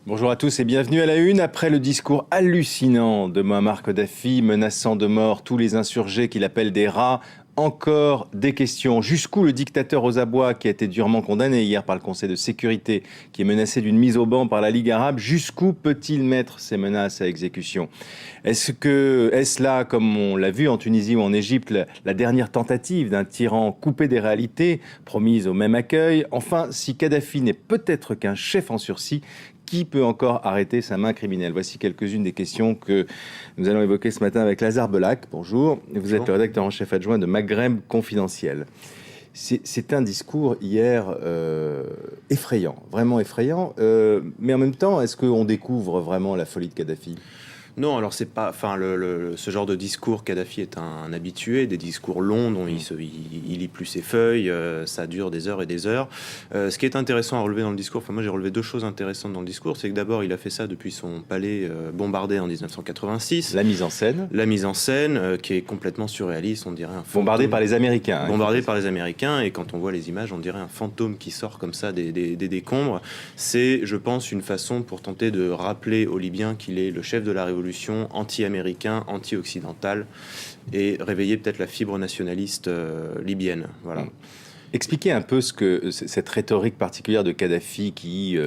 Bonjour à tous et bienvenue à la une. Après le discours hallucinant de Moammar Kadhafi menaçant de mort tous les insurgés qu'il appelle des rats, encore des questions. Jusqu'où le dictateur aux abois, qui a été durement condamné hier par le Conseil de sécurité, qui est menacé d'une mise au ban par la Ligue arabe, jusqu'où peut-il mettre ces menaces à exécution? Est-ce là, comme on l'a vu en Tunisie ou en Égypte, la dernière tentative d'un tyran coupé des réalités, promise au même accueil? Enfin, si Kadhafi n'est peut-être qu'un chef en sursis, qui peut encore arrêter sa main criminelle? Voici quelques-unes des questions que nous allons évoquer ce matin avec Lazare Belac. Bonjour. Vous êtes le rédacteur en chef adjoint de Maghreb Confidentiel. C'est un discours hier effrayant, vraiment effrayant. Mais en même temps, est-ce qu'on découvre vraiment la folie de Kadhafi ? Non, alors c'est pas, enfin, ce genre de discours, Kadhafi est un habitué, des discours longs dont il lit plus ses feuilles, ça dure des heures et des heures. Ce qui est intéressant à relever dans le discours, moi j'ai relevé deux choses intéressantes dans le discours, c'est que d'abord il a fait ça depuis son palais bombardé en 1986. La mise en scène. La mise en scène qui est complètement surréaliste, on dirait un fantôme. Bombardé par les Américains. Bombardé par les Américains, et quand on voit les images, on dirait un fantôme qui sort comme ça des décombres. C'est, je pense, une façon pour tenter de rappeler aux Libyens qu'il est le chef de la révolution anti-américain, anti-occidental, et réveiller peut-être la fibre nationaliste libyenne. Voilà. Expliquez un peu cette rhétorique particulière de Kadhafi qui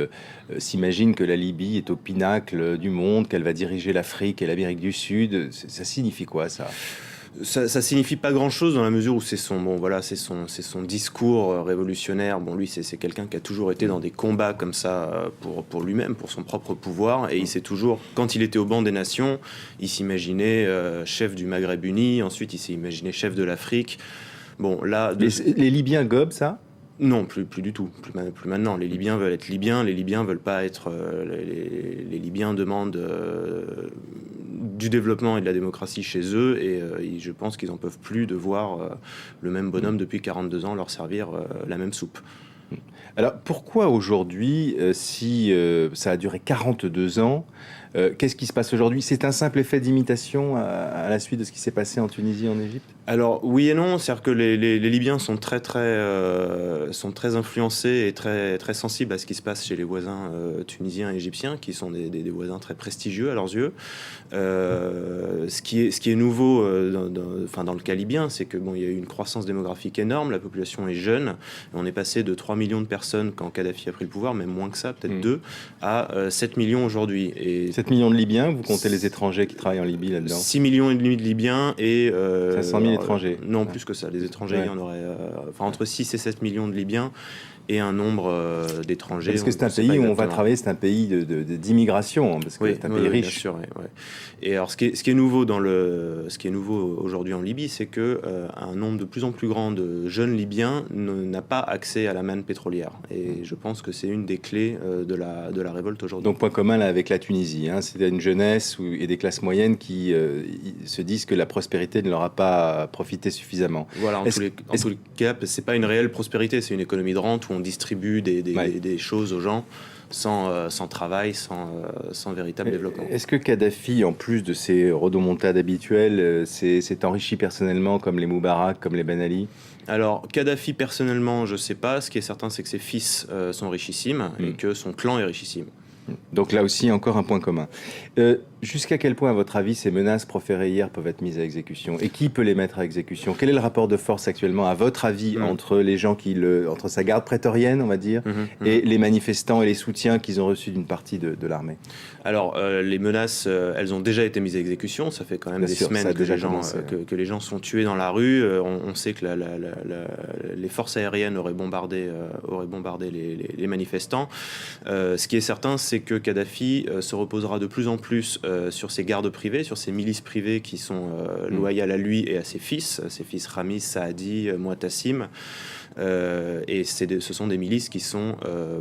s'imagine que la Libye est au pinacle du monde, qu'elle va diriger l'Afrique et l'Amérique du Sud. Ça signifie quoi, ça ? Ça signifie pas grand-chose dans la mesure où c'est son discours révolutionnaire. Bon, lui, c'est quelqu'un qui a toujours été dans des combats comme ça pour lui-même, pour son propre pouvoir. Et il s'est toujours, quand il était au banc des nations, il s'imaginait chef du Maghreb uni. Ensuite, il s'est imaginé chef de l'Afrique. Bon, là, les Libyens gobent ça ? Non, plus du tout, plus maintenant. Les Libyens veulent être Libyens, les Libyens veulent pas être... les Libyens demandent du développement et de la démocratie chez eux, et je pense qu'ils en peuvent plus de voir le même bonhomme depuis 42 ans leur servir la même soupe. Alors pourquoi aujourd'hui, si ça a duré 42 ans, qu'est-ce qui se passe aujourd'hui? C'est un simple effet d'imitation à la suite de ce qui s'est passé en Tunisie et en Égypte? Alors oui et non, c'est-à-dire que les Libyens sont très influencés et très sensibles à ce qui se passe chez les voisins tunisiens et égyptiens, qui sont des voisins très prestigieux à leurs yeux. Ce qui est nouveau dans le cas libyen, c'est que il y a eu une croissance démographique énorme, la population est jeune, on est passé de 3 millions de personnes quand Kadhafi a pris le pouvoir, même moins que ça, peut-être 2, à 7 millions aujourd'hui. Et 7 millions de Libyens, vous comptez les étrangers qui travaillent en Libye là-dedans? 6 millions et demi de Libyens et 500 000 étrangers. Non, plus que ça. Les étrangers, il y en aurait entre 6 et 7 millions de Libyens et un nombre d'étrangers. Parce que c'est un pays où on va travailler, c'est un pays d'immigration, parce que c'est un pays riche. Bien sûr, ouais. Et alors, ce qui est nouveau aujourd'hui en Libye, c'est que un nombre de plus en plus grand de jeunes Libyens n'a pas accès à la manne pétrolière. Et je pense que c'est une des clés de la révolte aujourd'hui. Donc point commun là avec la Tunisie, c'est une jeunesse et des classes moyennes qui se disent que la prospérité ne leur a pas profité suffisamment. Voilà, en tous les cas, c'est pas une réelle prospérité, c'est une économie de rente où on distribue des choses aux gens sans travail, sans véritable développement. Est-ce que Kadhafi, en plus de ses rodomontades habituelles, s'est enrichi personnellement comme les Moubarak, comme les Ben Ali? Alors, Kadhafi, personnellement, je ne sais pas. Ce qui est certain, c'est que ses fils sont richissimes et que son clan est richissime. Donc là aussi, encore un point commun. Jusqu'à quel point, à votre avis, ces menaces proférées hier peuvent être mises à exécution? Et qui peut les mettre à exécution? Quel est le rapport de force actuellement, à votre avis, entre les gens entre sa garde prétorienne, on va dire, et les manifestants et les soutiens qu'ils ont reçus d'une partie de l'armée? Alors, les menaces, elles ont déjà été mises à exécution. Ça fait quand même des semaines que les gens sont tués dans la rue. On sait que les forces aériennes auraient bombardé les manifestants. Ce qui est certain, c'est que Kadhafi se reposera de plus en plus sur ses gardes privés, sur ses milices privées qui sont loyales à lui et à ses fils Ramiz, Saadi, Moatassim. Et ce sont des milices qui sont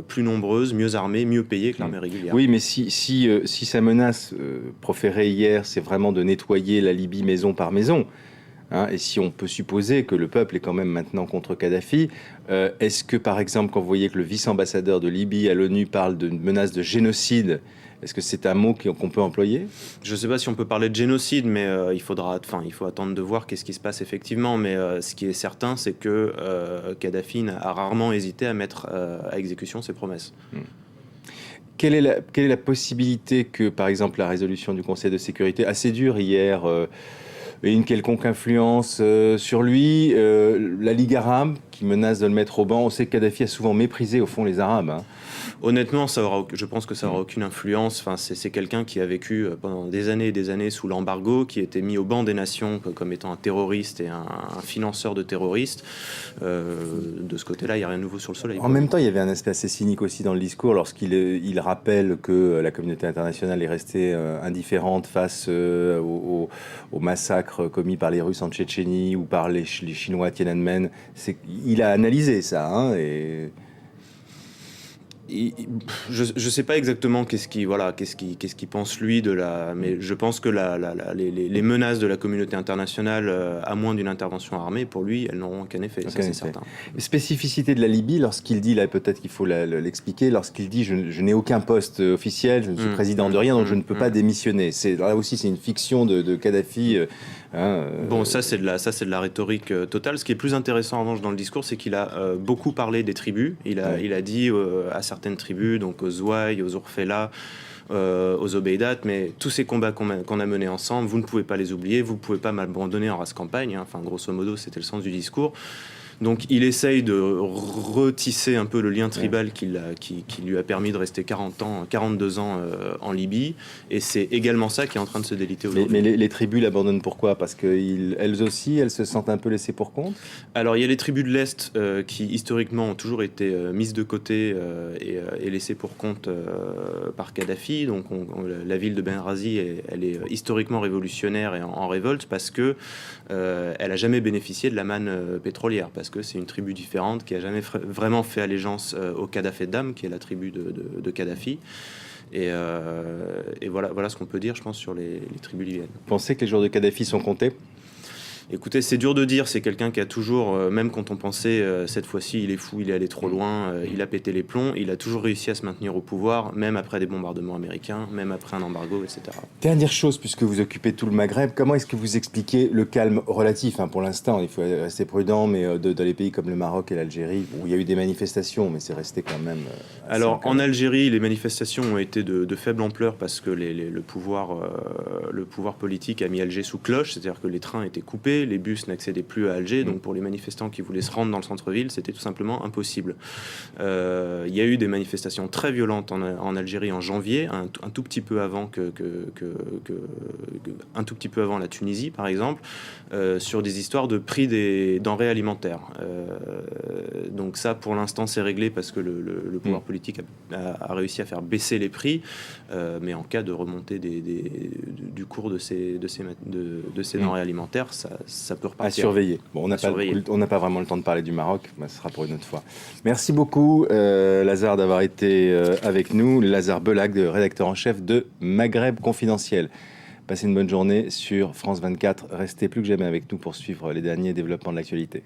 plus nombreuses, mieux armées, mieux payées que l'armée régulière. Oui, mais si sa menace proférée hier, c'est vraiment de nettoyer la Libye maison par maison, et si on peut supposer que le peuple est quand même maintenant contre Kadhafi, est-ce que, par exemple, quand vous voyez que le vice-ambassadeur de Libye à l'ONU parle de menace de génocide, est-ce que c'est un mot qu'on peut employer? Je ne sais pas si on peut parler de génocide, mais il faut attendre de voir qu'est-ce qui se passe effectivement. Mais ce qui est certain, c'est que Kadhafi a rarement hésité à mettre à exécution ses promesses. quelle est la possibilité que, par exemple, la résolution du Conseil de sécurité, assez dure hier, ait une quelconque influence sur lui, la Ligue arabe, qui menace de le mettre au banc? On sait que Kadhafi a souvent méprisé, au fond, les Arabes. Hein. Honnêtement, je pense que ça n'aura aucune influence. Enfin, c'est quelqu'un qui a vécu pendant des années et des années sous l'embargo, qui a été mis au banc des nations comme étant un terroriste et un financeur de terroristes. De ce côté-là, il n'y a rien de nouveau sur le soleil. En même temps, il y avait un aspect assez cynique aussi dans le discours, lorsqu'il rappelle que la communauté internationale est restée indifférente face aux massacres commis par les Russes en Tchétchénie ou par les Chinois à Tiananmen. Il a analysé ça, hein, et... Je ne sais pas exactement qu'est-ce qu'il pense lui mais je pense que les menaces de la communauté internationale, à moins d'une intervention armée, pour lui, elles n'auront aucun effet, ça c'est certain. Spécificité de la Libye, lorsqu'il dit, là peut-être qu'il faut l'expliquer, lorsqu'il dit je n'ai aucun poste officiel, je ne suis président de rien, donc je ne peux pas démissionner. Là aussi, c'est une fiction de Kadhafi. Bon, ça c'est de la rhétorique totale. Ce qui est plus intéressant en revanche dans le discours, c'est qu'il a beaucoup parlé des tribus. Il a dit à certaines tribus, donc aux Zouaï, aux Urfela, aux Obeidat, mais tous ces combats qu'on a menés ensemble, vous ne pouvez pas les oublier, vous ne pouvez pas m'abandonner en race campagne. Hein. Enfin, grosso modo, c'était le sens du discours. Donc il essaye de retisser un peu le lien tribal qui lui a permis de rester 42 ans en Libye. Et c'est également ça qui est en train de se déliter aujourd'hui. Mais les tribus l'abandonnent pourquoi? Parce qu'elles aussi, elles se sentent un peu laissées pour compte? Alors il y a les tribus de l'Est qui historiquement ont toujours été mises de côté et laissées pour compte par Kadhafi. Donc la ville de Benghazi, elle est historiquement révolutionnaire et en révolte parce que elle n'a jamais bénéficié de la manne pétrolière. Parce que c'est une tribu différente qui n'a jamais vraiment fait allégeance au Kadhafi-Dam, qui est la tribu de Kadhafi. Et voilà ce qu'on peut dire, je pense, sur les tribus libyennes. Vous pensez que les jours de Kadhafi sont comptés? Écoutez, c'est dur de dire, c'est quelqu'un qui a toujours, même quand on pensait cette fois-ci il est fou, il est allé trop loin, il a pété les plombs, il a toujours réussi à se maintenir au pouvoir, même après des bombardements américains, même après un embargo, etc. Dernière chose, puisque vous occupez tout le Maghreb, comment est-ce que vous expliquez le calme relatif, hein, pour l'instant, il faut rester prudent, mais dans les pays comme le Maroc et l'Algérie, où il y a eu des manifestations, mais c'est resté quand même... Alors, en Algérie, les manifestations ont été de faible ampleur parce que le pouvoir politique a mis Alger sous cloche, c'est-à-dire que les trains étaient coupés, les bus n'accédaient plus à Alger, donc pour les manifestants qui voulaient se rendre dans le centre-ville, c'était tout simplement impossible. Il y a eu des manifestations très violentes en Algérie en janvier, un tout petit peu avant un tout petit peu avant la Tunisie, par exemple, sur des histoires de prix des denrées alimentaires. Donc ça, pour l'instant, c'est réglé parce que le pouvoir politique a réussi à faire baisser les prix, mais en cas de remontée du cours de ces denrées alimentaires, ça peut repartir. À surveiller. Bon, on n'a pas vraiment le temps de parler du Maroc, mais ce sera pour une autre fois. Merci beaucoup, Lazare, d'avoir été avec nous. Lazare Belag, rédacteur en chef de Maghreb Confidentiel. Passez une bonne journée sur France 24. Restez plus que jamais avec nous pour suivre les derniers développements de l'actualité.